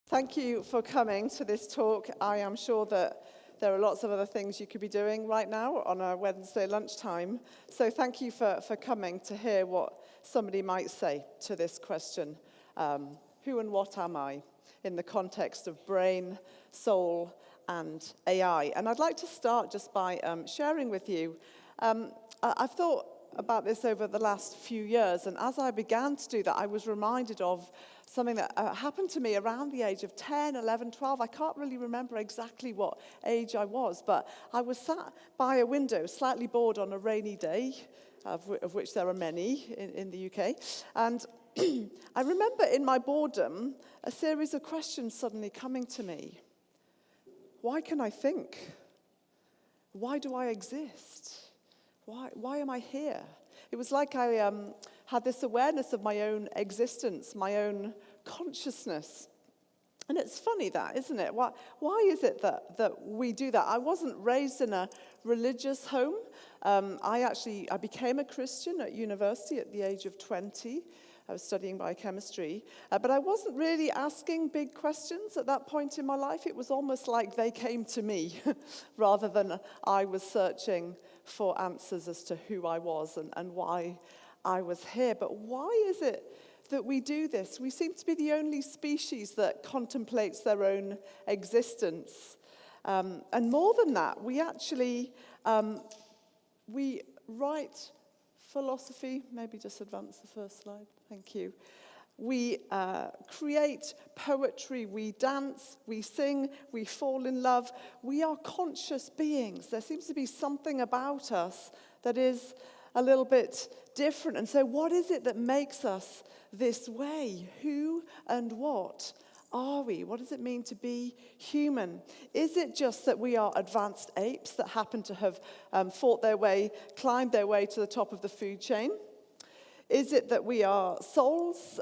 Thank you for coming to this talk. I am sure that there are lots of other things you could be doing right now on a Wednesday lunchtime. So thank you for coming to hear what somebody might say to this question, who and what am I, in the context of brain, soul, and AI. And I'd like to start just by sharing with you. I've thought about this over the last few years, and as I began to do that, I was reminded of something that happened to me around the age of 10, 11, 12. I can't really remember exactly what age I was, but I was sat by a window, slightly bored on a rainy day, of which there are many in the UK, and I remember in my boredom a series of questions suddenly coming to me. Why can I think? Why do I exist? Why am I here? It was like I had this awareness of my own existence, my own consciousness. And it's funny that, isn't it? Why is it that we do that? I wasn't raised in a religious home. I became a Christian at university at the age of 20. I was studying biochemistry, but I wasn't really asking big questions at that point in my life. It was almost like they came to me rather than I was searching for answers as to who I was and why I was here. But why is it that we do this? We seem to be the only species that contemplates their own existence. And more than that, we actually, we write philosophy. Maybe just advance the first slide. Thank you. We create poetry, we dance, we sing, we fall in love. We are conscious beings. There seems to be something about us that is a little bit different. And so what is it that makes us this way? Who and what are we? What does it mean to be human? Is it just that we are advanced apes that happen to have climbed their way to the top of the food chain? Is it that we are souls,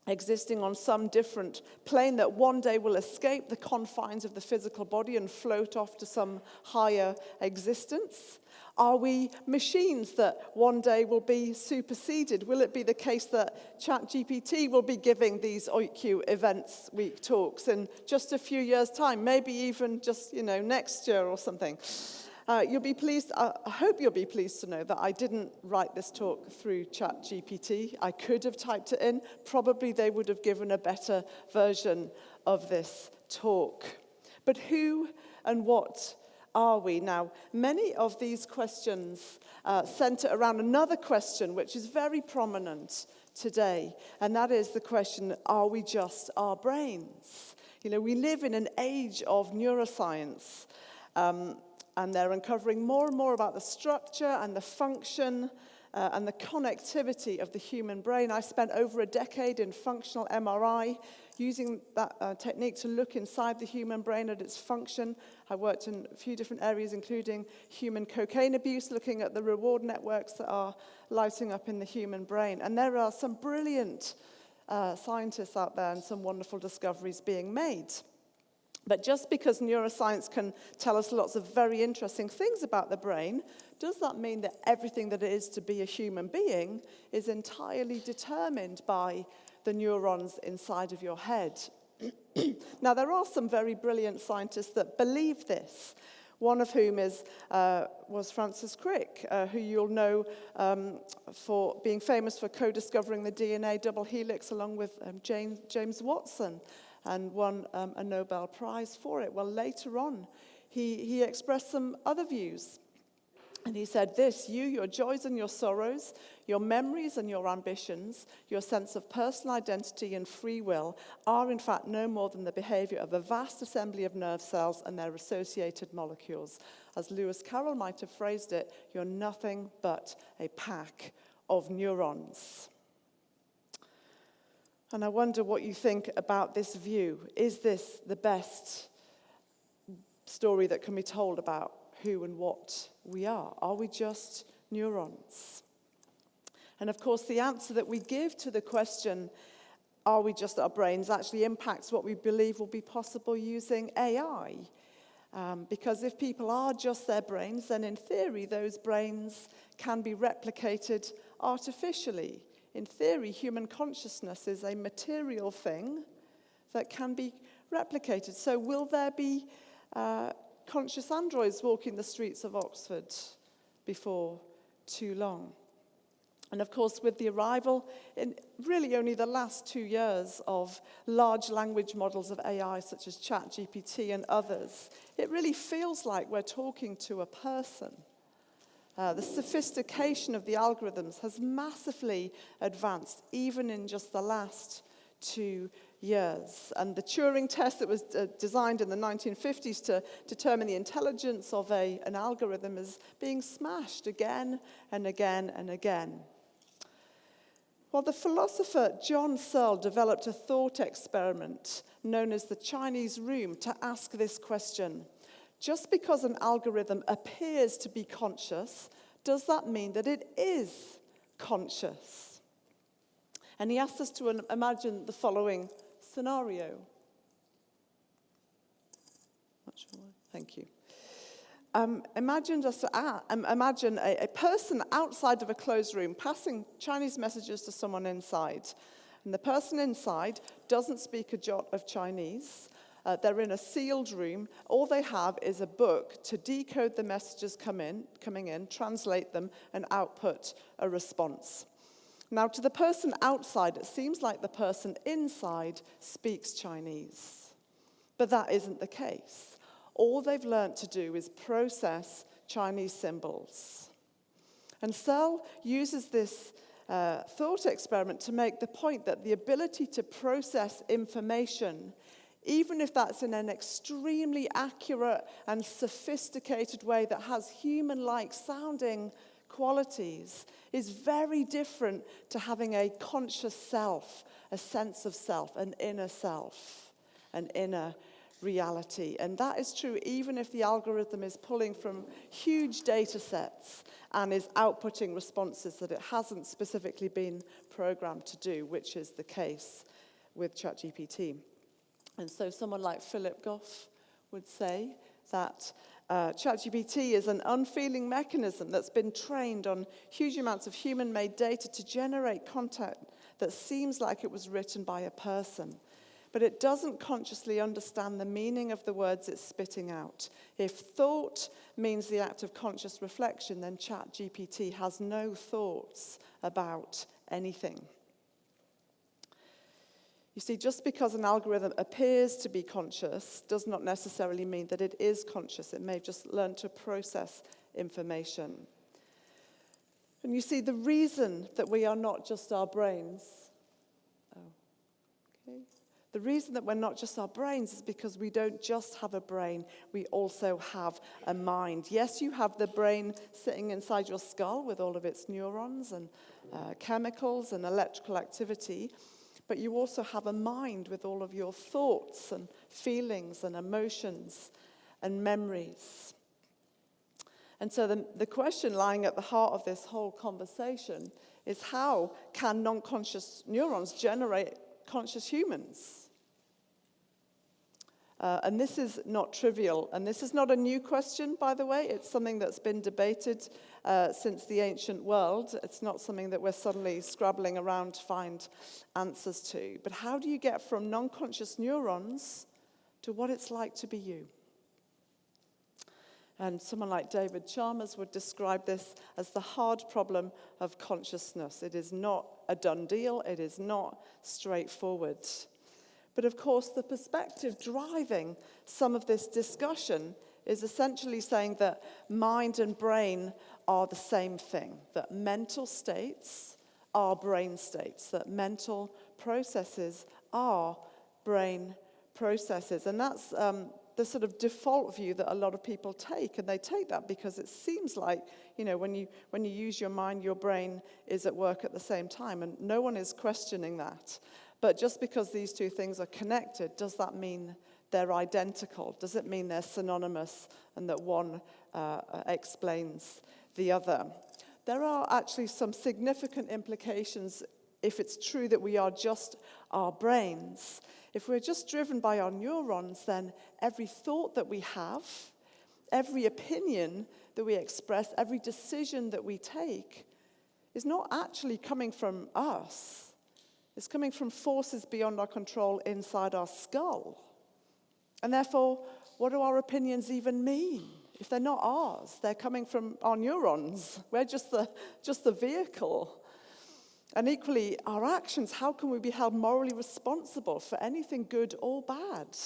existing on some different plane that one day will escape the confines of the physical body and float off to some higher existence? Are we machines that one day will be superseded? Will it be the case that ChatGPT will be giving these OICCU Events Week talks in just a few years' time, maybe even just, next year or something? You'll be pleased, I hope you'll be pleased to know that I didn't write this talk through ChatGPT. I could have typed it in. Probably they would have given a better version of this talk. But who and what are we? Now, many of these questions center around another question which is very prominent today, and that is the question, are we just our brains? We live in an age of neuroscience, and they're uncovering more and more about the structure and the function and the connectivity of the human brain. I spent over a decade in functional MRI, using that technique to look inside the human brain at its function. I worked in a few different areas, including human cocaine abuse, looking at the reward networks that are lighting up in the human brain. And there are some brilliant scientists out there and some wonderful discoveries being made. But just because neuroscience can tell us lots of very interesting things about the brain, does that mean that everything that it is to be a human being is entirely determined by the neurons inside of your head? Now, there are some very brilliant scientists that believe this, one of whom was Francis Crick, who you'll know for being famous for co-discovering the DNA double helix along with James Watson, and won a Nobel Prize for it. Well, later on, he expressed some other views. And he said this, your joys and your sorrows, your memories and your ambitions, your sense of personal identity and free will are in fact no more than the behavior of a vast assembly of nerve cells and their associated molecules. As Lewis Carroll might have phrased it, you're nothing but a pack of neurons. And I wonder what you think about this view. Is this the best story that can be told about who and what we are? Are we just neurons? And of course, the answer that we give to the question, are we just our brains, actually impacts what we believe will be possible using AI. Because if people are just their brains, then in theory, those brains can be replicated artificially in theory, human consciousness is a material thing that can be replicated. So will there be conscious androids walking the streets of Oxford before too long? And of course, with the arrival, in really only the last 2 years, of large language models of AI, such as ChatGPT and others, it really feels like we're talking to a person. The sophistication of the algorithms has massively advanced, even in just the last 2 years. And the Turing test that was designed in the 1950s to determine the intelligence of an algorithm is being smashed again and again and again. Well, the philosopher John Searle developed a thought experiment known as the Chinese room to ask this question. Just because an algorithm appears to be conscious, does that mean that it is conscious? And he asked us to imagine the following scenario. Not sure why. Thank you. Imagine a person outside of a closed room passing Chinese messages to someone inside. And the person inside doesn't speak a jot of Chinese. They're in a sealed room. All they have is a book to decode the messages coming in, translate them, and output a response. Now, to the person outside, it seems like the person inside speaks Chinese. But that isn't the case. All they've learned to do is process Chinese symbols. And Searle uses this thought experiment to make the point that the ability to process information, even if that's in an extremely accurate and sophisticated way that has human-like sounding qualities, is very different to having a conscious self, a sense of self, an inner self, an inner reality. And that is true even if the algorithm is pulling from huge data sets and is outputting responses that it hasn't specifically been programmed to do, which is the case with ChatGPT. And so someone like Philip Goff would say that ChatGPT is an unfeeling mechanism that's been trained on huge amounts of human-made data to generate content that seems like it was written by a person. But it doesn't consciously understand the meaning of the words it's spitting out. If thought means the act of conscious reflection, then ChatGPT has no thoughts about anything. You see, just because an algorithm appears to be conscious does not necessarily mean that it is conscious. It may have just learned to process information. And you see, the reason that we are not just our brains, the reason that we're not just our brains is because we don't just have a brain, we also have a mind. Yes, you have the brain sitting inside your skull with all of its neurons and chemicals and electrical activity, but you also have a mind with all of your thoughts and feelings and emotions and memories. And so the question lying at the heart of this whole conversation is, how can non-conscious neurons generate conscious humans? And this is not trivial. And this is not a new question, by the way. It's something that's been debated since the ancient world. It's not something that we're suddenly scrabbling around to find answers to. But how do you get from non-conscious neurons to what it's like to be you? And someone like David Chalmers would describe this as the hard problem of consciousness. It is not a done deal. It is not straightforward. But of course, the perspective driving some of this discussion is essentially saying that mind and brain are the same thing, that mental states are brain states, that mental processes are brain processes. And that's the sort of default view that a lot of people take. And they take that because it seems like, when you use your mind, your brain is at work at the same time. And no one is questioning that. But just because these two things are connected, does that mean they're identical? Does it mean they're synonymous and that one explains the other? There are actually some significant implications if it's true that we are just our brains. If we're just driven by our neurons, then every thought that we have, every opinion that we express, every decision that we take is not actually coming from us. It's coming from forces beyond our control inside our skull. And therefore, what do our opinions even mean? If they're not ours, they're coming from our neurons. We're just the vehicle. And equally, our actions, how can we be held morally responsible for anything good or bad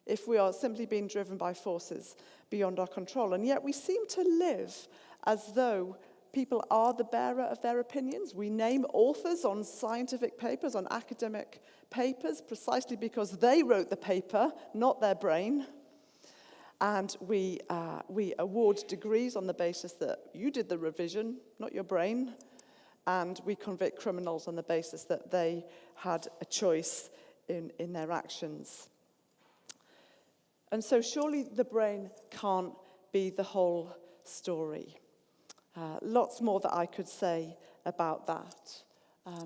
if we are simply being driven by forces beyond our control? And yet we seem to live as though people are the bearer of their opinions. We name authors on scientific papers, on academic papers, precisely because they wrote the paper, not their brain. And we award degrees on the basis that you did the revision, not your brain. And we convict criminals on the basis that they had a choice in their actions. And so surely the brain can't be the whole story. Lots more that I could say about that. I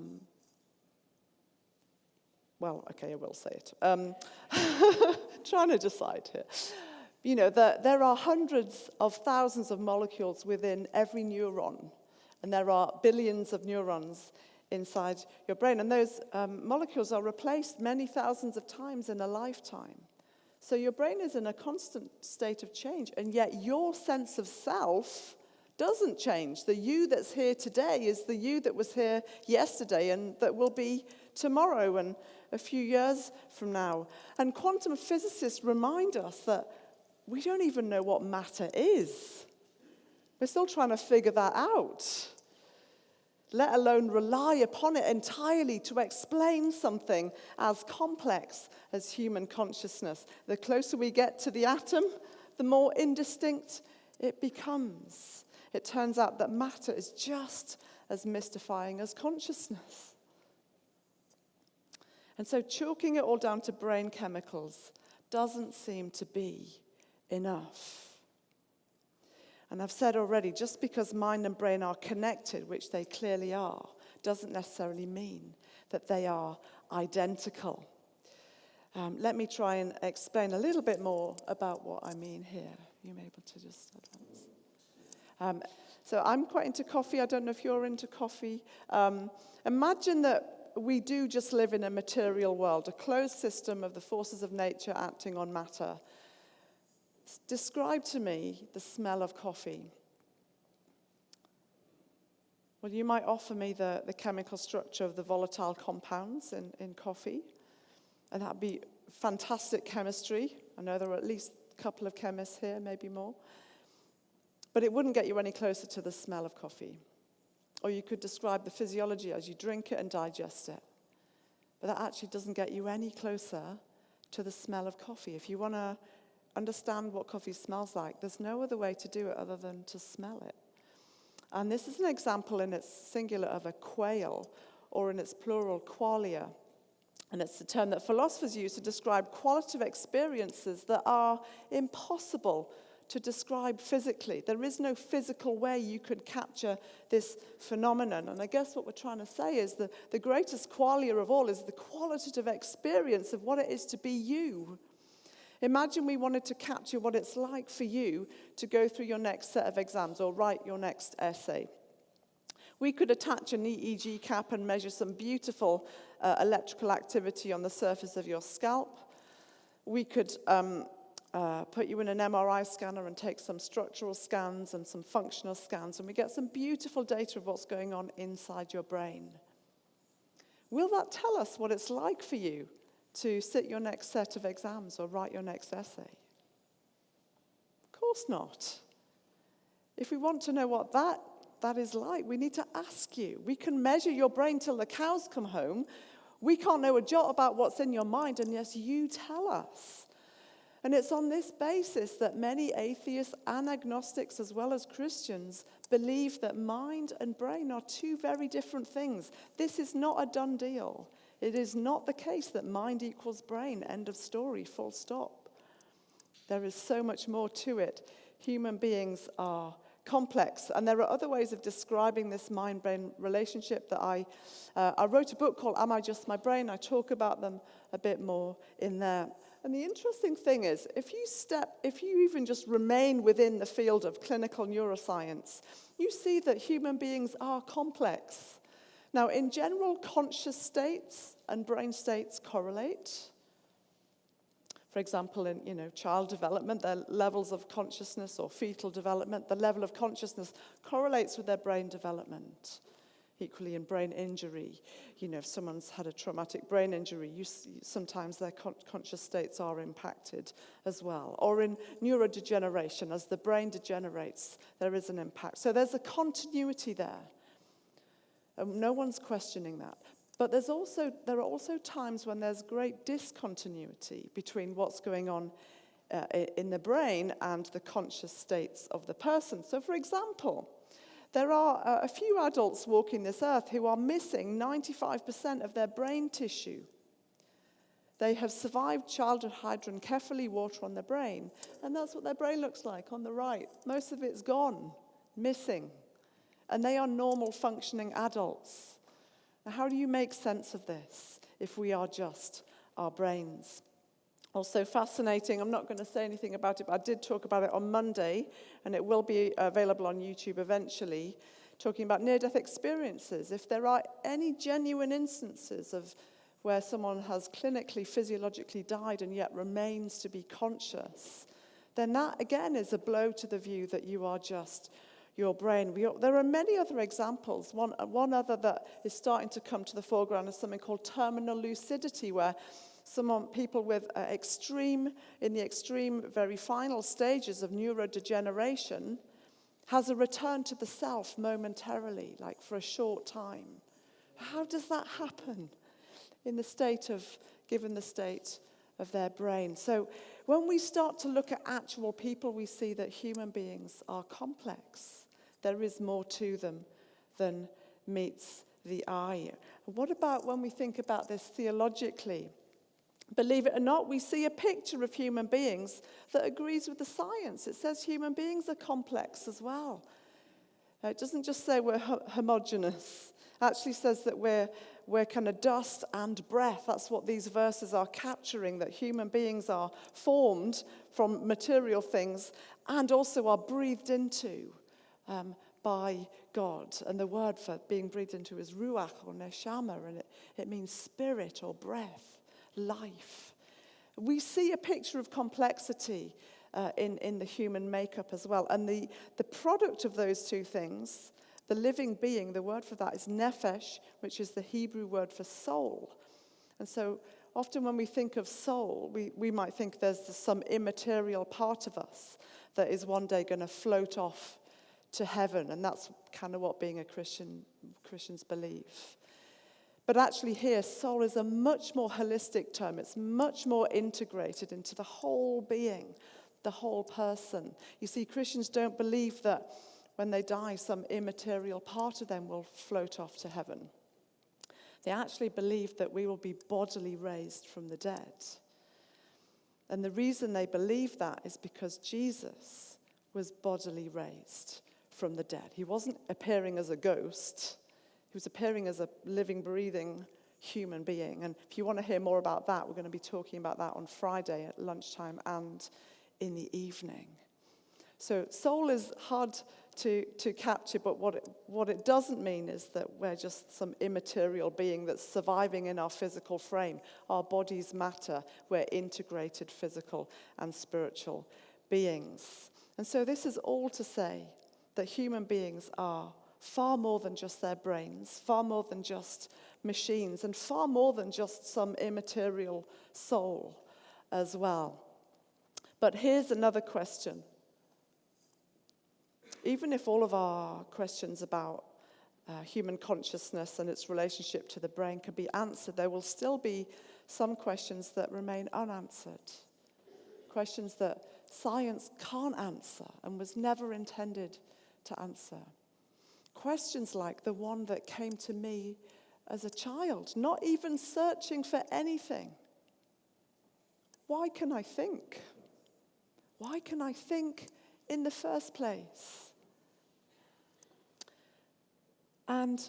will say it. Trying to decide here. You know, there are hundreds of thousands of molecules within every neuron, and there are billions of neurons inside your brain. And those molecules are replaced many thousands of times in a lifetime. So your brain is in a constant state of change, and yet your sense of self doesn't change. The you that's here today is the you that was here yesterday and that will be tomorrow and a few years from now. And quantum physicists remind us that we don't even know what matter is. We're still trying to figure that out, let alone rely upon it entirely to explain something as complex as human consciousness. The closer we get to the atom, the more indistinct it becomes. It turns out that matter is just as mystifying as consciousness. And so chalking it all down to brain chemicals doesn't seem to be enough. And I've said already, just because mind and brain are connected, which they clearly are, doesn't necessarily mean that they are identical. Let me try and explain a little bit more about what I mean here. You may be able to just advance. So I'm quite into coffee. I don't know if you're into coffee. Imagine that we do just live in a material world, a closed system of the forces of nature acting on matter. Describe to me the smell of coffee. Well, you might offer me the chemical structure of the volatile compounds in coffee, and that'd be fantastic chemistry. I know there are at least a couple of chemists here, maybe more. But it wouldn't get you any closer to the smell of coffee. Or you could describe the physiology as you drink it and digest it. But that actually doesn't get you any closer to the smell of coffee. If you want to understand what coffee smells like, there's no other way to do it other than to smell it. And this is an example in its singular of a quail, or in its plural, qualia. And it's a term that philosophers use to describe qualitative experiences that are impossible to describe physically. There is no physical way you could capture this phenomenon. And I guess what we're trying to say is the greatest qualia of all is the qualitative experience of what it is to be you. Imagine we wanted to capture what it's like for you to go through your next set of exams or write your next essay. We could attach an EEG cap and measure some beautiful electrical activity on the surface of your scalp. We could put you in an MRI scanner and take some structural scans and some functional scans, and we get some beautiful data of what's going on inside your brain. Will that tell us what it's like for you to sit your next set of exams or write your next essay? Of course not. If we want to know what that is like, we need to ask you. We can measure your brain till the cows come home. We can't know a jot about what's in your mind unless you tell us. And it's on this basis that many atheists and agnostics, as well as Christians, believe that mind and brain are two very different things. This is not a done deal. It is not the case that mind equals brain, end of story, full stop. There is so much more to it. Human beings are complex, and there are other ways of describing this mind-brain relationship that I wrote a book called Am I Just My Brain? I talk about them a bit more in there And the interesting thing is, if you even just remain within the field of clinical neuroscience, you see that human beings are complex. Now, in general, conscious states and brain states correlate. For example, in child development, their levels of consciousness, or fetal development, the level of consciousness correlates with their brain development. Equally, in brain injury, if someone's had a traumatic brain injury, sometimes their conscious states are impacted as well. Or in neurodegeneration, as the brain degenerates, there is an impact. So there's a continuity there. And no one's questioning that. But there are also times when there's great discontinuity between what's going on in the brain and the conscious states of the person. So, for example, there are a few adults walking this earth who are missing 95% of their brain tissue. They have survived childhood hydranencephaly, water on their brain, and that's what their brain looks like on the right. Most of it's gone, missing, and they are normal functioning adults. Now, how do you make sense of this if we are just our brains? Also fascinating, I'm not going to say anything about it, but I did talk about it on Monday, and it will be available on YouTube eventually, talking about near-death experiences. If there are any genuine instances of where someone has clinically, physiologically died and yet remains to be conscious, then that, again, is a blow to the view that you are just your brain. There are many other examples. One other that is starting to come to the foreground is something called terminal lucidity, where people with in the extreme, very final stages of neurodegeneration has a return to the self momentarily, like for a short time. How does that happen given the state of their brain? So when we start to look at actual people, we see that human beings are complex. There is more to them than meets the eye. What about when we think about this theologically? Believe it or not, we see a picture of human beings that agrees with the science. It says human beings are complex as well. It doesn't just say we're homogeneous. It actually says that we're kind of dust and breath. That's what these verses are capturing, that human beings are formed from material things and also are breathed into by God. And the word for being breathed into is ruach or neshama, and it means spirit or breath, life. We see a picture of complexity in the human makeup as well. And the product of those two things, the living being, the word for that is nephesh, which is the Hebrew word for soul. And so often when we think of soul, we might think there's some immaterial part of us that is one day going to float off to heaven. And that's kind of what being a Christians believe. But actually here, soul is a much more holistic term. It's much more integrated into the whole being, the whole person. You see, Christians don't believe that when they die, some immaterial part of them will float off to heaven. They actually believe that we will be bodily raised from the dead. And the reason they believe that is because Jesus was bodily raised from the dead. He wasn't appearing as a ghost. He was appearing as a living, breathing human being. And if you want to hear more about that, we're going to be talking about that on Friday at lunchtime and in the evening. So soul is hard to capture, but what it doesn't mean is that we're just some immaterial being that's surviving in our physical frame. Our bodies matter. We're integrated physical and spiritual beings. And so this is all to say that human beings are far more than just their brains, far more than just machines, and far more than just some immaterial soul as well. But here's another question. Even if all of our questions about human consciousness and its relationship to the brain can be answered, there will still be some questions that remain unanswered. Questions that science can't answer and was never intended to answer. Questions like the one that came to me as a child, not even searching for anything. Why can I think? Why can I think in the first place? And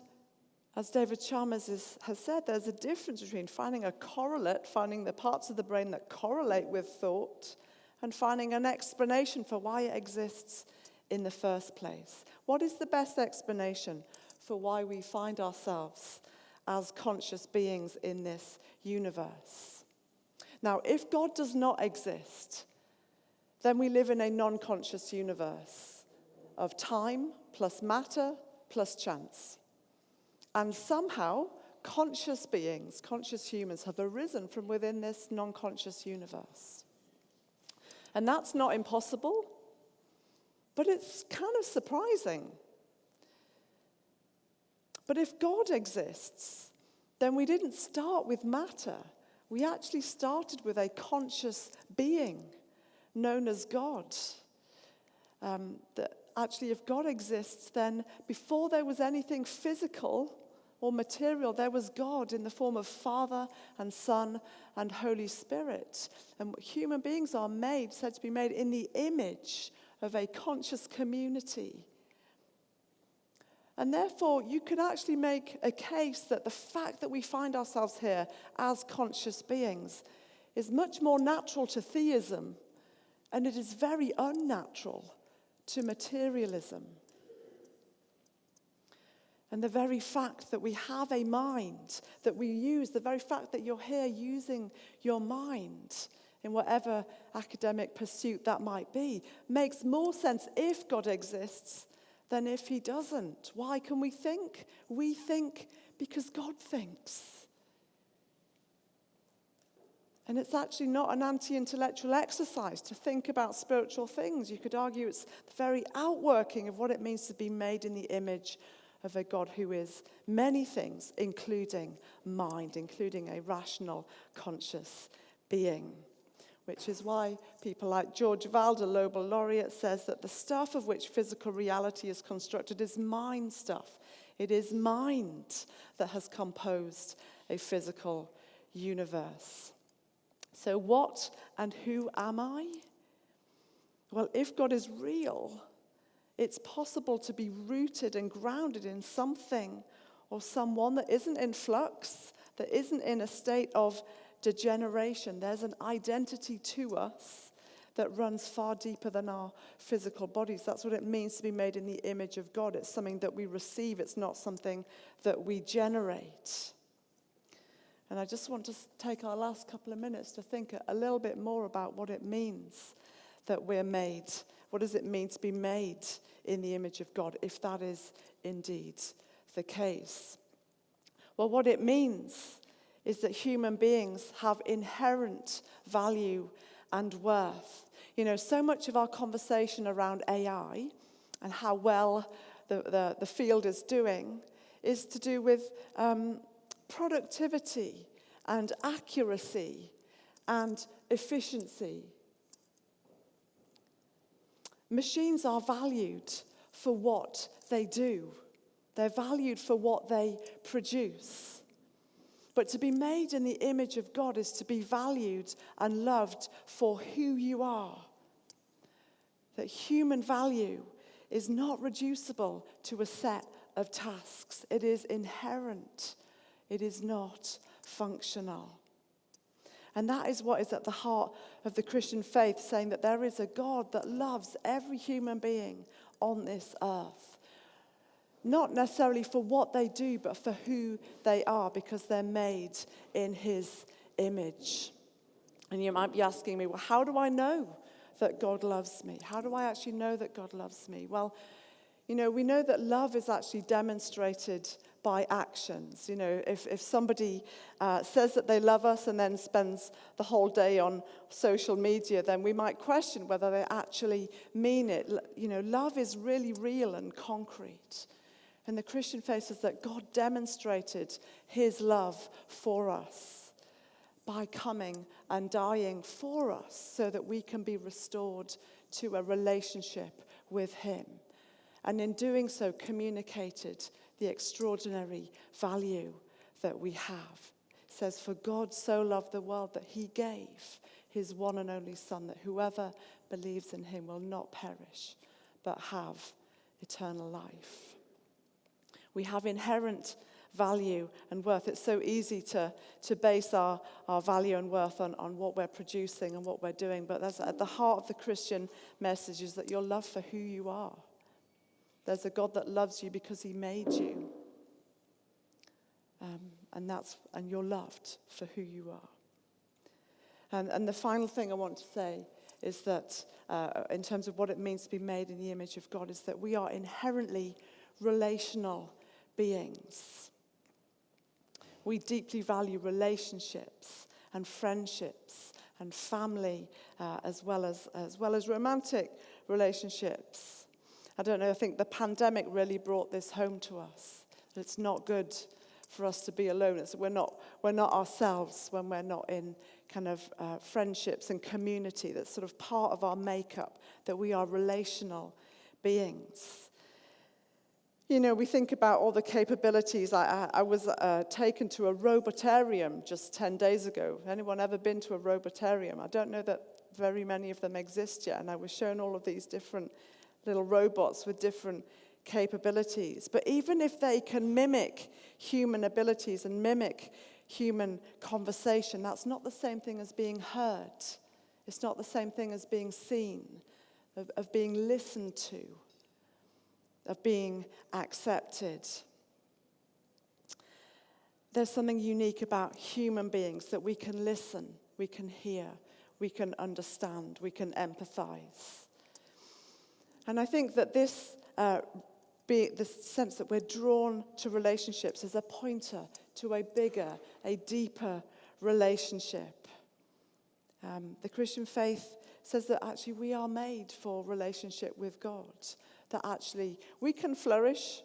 As David Chalmers has said, there's a difference between finding a correlate, finding the parts of the brain that correlate with thought, and finding an explanation for why it exists in the first place. What is the best explanation for why we find ourselves as conscious beings in this universe? Now, if God does not exist, then we live in a non-conscious universe of time plus matter plus chance. And somehow, conscious beings, conscious humans, have arisen from within this non-conscious universe. And that's not impossible, but it's kind of surprising. But if God exists, then we didn't start with matter. We actually started with a conscious being known as God. That actually, if God exists, then before there was anything physical or material, there was God in the form of Father and Son and Holy Spirit. And human beings are said to be made in the image of a conscious community. And therefore, you could actually make a case that the fact that we find ourselves here as conscious beings is much more natural to theism, and it is very unnatural to materialism. And the very fact that we have a mind that we use, the very fact that you're here using your mind in whatever academic pursuit that might be, makes more sense if God exists than if he doesn't. Why can we think? We think because God thinks. And it's actually not an anti-intellectual exercise to think about spiritual things. You could argue it's the very outworking of what it means to be made in the image of a God who is many things, including mind, including a rational, conscious being. Which is why people like George Valder, Nobel laureate, says that the stuff of which physical reality is constructed is mind stuff. It is mind that has composed a physical universe. So what and who am I? Well, if God is real, it's possible to be rooted and grounded in something or someone that isn't in flux, that isn't in a state of degeneration. There's an identity to us that runs far deeper than our physical bodies. That's what it means to be made in the image of God. It's something that we receive. It's not something that we generate. And I just want to take our last couple of minutes to think a little bit more about what it means that we're made. What does it mean to be made in the image of God, if that is indeed the case? Well, what it means is that human beings have inherent value and worth. You know, so much of our conversation around AI and how well the field is doing is to do with productivity and accuracy and efficiency. Machines are valued for what they do. They're valued for what they produce. But to be made in the image of God is to be valued and loved for who you are. That human value is not reducible to a set of tasks. It is inherent. It is not functional. And that is what is at the heart of the Christian faith, saying that there is a God that loves every human being on this earth. Not necessarily for what they do, but for who they are, because they're made in his image. And you might be asking me, well, how do I know that God loves me? How do I actually know that God loves me? Well, you know, we know that love is actually demonstrated by actions. You know, if somebody says that they love us and then spends the whole day on social media, then we might question whether they actually mean it. You know, love is really real and concrete. And the Christian faith says that God demonstrated his love for us by coming and dying for us so that we can be restored to a relationship with him. And in doing so, communicated the extraordinary value that we have. It says, for God so loved the world that he gave his one and only Son, that whoever believes in him will not perish, but have eternal life. We have inherent value and worth. It's so easy to base our value and worth on what we're producing and what we're doing, but that's at the heart of the Christian message is that you're loved for who you are. There's a God that loves you because he made you. And you're loved for who you are. And the final thing I want to say is that in terms of what it means to be made in the image of God is that we are inherently relational beings. We deeply value relationships and friendships and family as well as romantic relationships. I don't know, I think the pandemic really brought this home to us. It's not good for us to be alone. We're not ourselves when we're not in kind of friendships and community. That's sort of part of our makeup, that we are relational beings. You know, we think about all the capabilities. I was taken to a robotarium just 10 days ago. Anyone ever been to a robotarium? I don't know that very many of them exist yet. And I was shown all of these different little robots with different capabilities. But even if they can mimic human abilities and mimic human conversation, that's not the same thing as being heard. It's not the same thing as being seen, of being listened to, of being accepted. There's something unique about human beings that we can listen, we can hear, we can understand, we can empathize. And I think that this sense that we're drawn to relationships is a pointer to a bigger, a deeper relationship. The Christian faith says that actually we are made for relationship with God. That actually we can flourish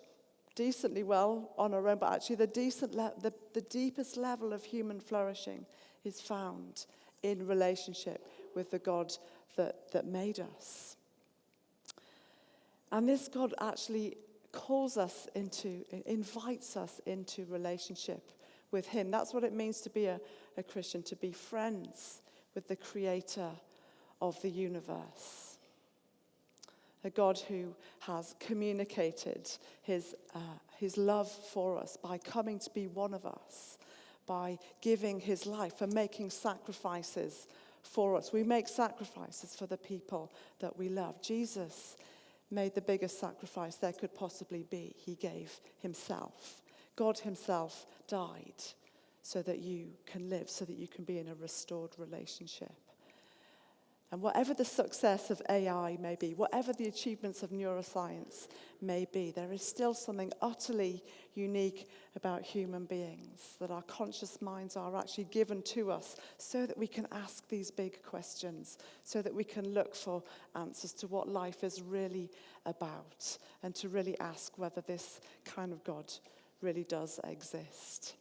decently well on our own, but actually the deepest level of human flourishing is found in relationship with the God that made us. And this God actually invites us into relationship with him. That's what it means to be a Christian, to be friends with the creator of the universe. A God who has communicated his love for us by coming to be one of us, by giving his life and making sacrifices for us. We make sacrifices for the people that we love. Jesus made the biggest sacrifice there could possibly be. He gave himself. God himself died so that you can live, so that you can be in a restored relationship. And whatever the success of AI may be, whatever the achievements of neuroscience may be, there is still something utterly unique about human beings, that our conscious minds are actually given to us so that we can ask these big questions, so that we can look for answers to what life is really about, and to really ask whether this kind of God really does exist.